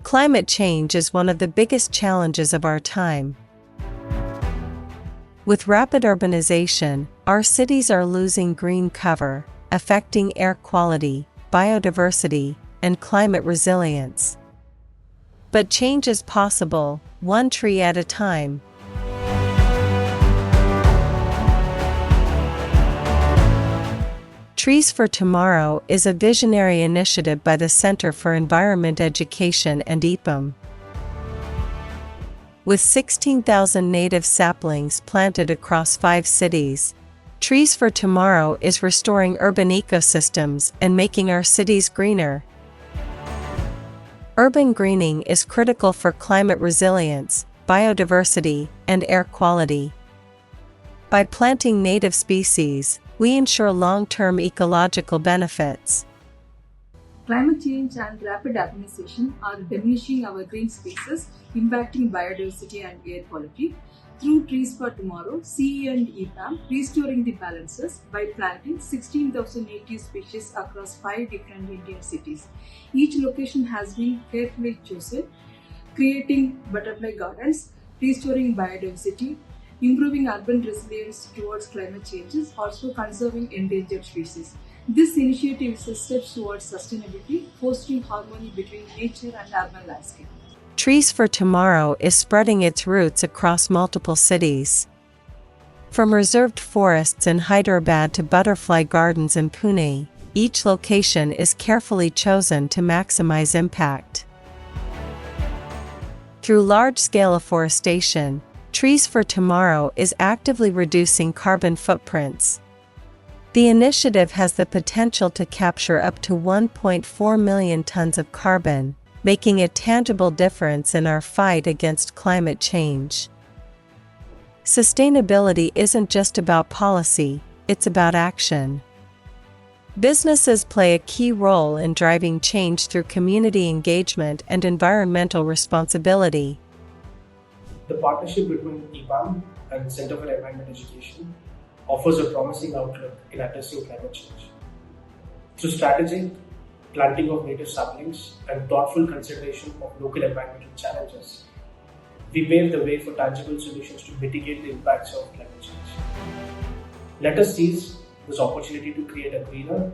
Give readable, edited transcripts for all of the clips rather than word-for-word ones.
Climate change is one of the biggest challenges of our time. With rapid urbanization, our cities are losing green cover, affecting air quality, biodiversity, and climate resilience. But change is possible, one tree at a time. Trees for Tomorrow is a visionary initiative by the Center for Environment Education and EPAM. With 16,000 native saplings planted across 5 cities, Trees for Tomorrow is restoring urban ecosystems and making our cities greener. Urban greening is critical for climate resilience, biodiversity, and air quality. By planting native species, we ensure long-term ecological benefits. Climate change and rapid urbanization are diminishing our green spaces, impacting biodiversity and air quality. Through Trees for Tomorrow, CEE and EPAM restoring the balances by planting 16,000 native species across 5 different Indian cities. Each location has been carefully chosen, creating butterfly gardens, restoring biodiversity, improving urban resilience towards climate changes, also conserving endangered species. This initiative is a step towards sustainability, fostering harmony between nature and urban landscape. Trees for Tomorrow is spreading its roots across multiple cities. From reserved forests in Hyderabad to butterfly gardens in Pune, each location is carefully chosen to maximize impact. Through large-scale afforestation, Trees for Tomorrow is actively reducing carbon footprints. The initiative has the potential to capture up to 1.4 million tons of carbon, making a tangible difference in our fight against climate change. Sustainability isn't just about policy, it's about action. Businesses play a key role in driving change through community engagement and environmental responsibility. The partnership between EPAM and Center for Environment Education offers a promising outlook in addressing climate change. Through strategic planting of native saplings and thoughtful consideration of local environmental challenges, we pave the way for tangible solutions to mitigate the impacts of climate change. Let us seize this opportunity to create a greener,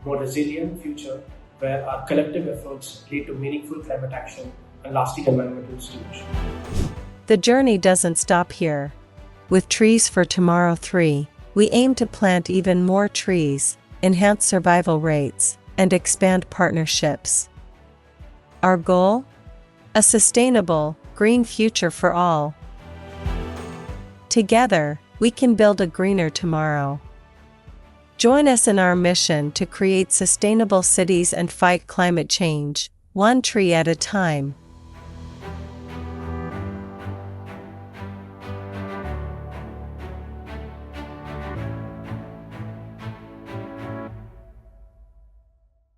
more resilient future where our collective efforts lead to meaningful climate action and lasting environmental stewardship. The journey doesn't stop here. With Trees for Tomorrow 3, we aim to plant even more trees, enhance survival rates, and expand partnerships. Our goal? A sustainable, green future for all. Together, we can build a greener tomorrow. Join us in our mission to create sustainable cities and fight climate change, one tree at a time.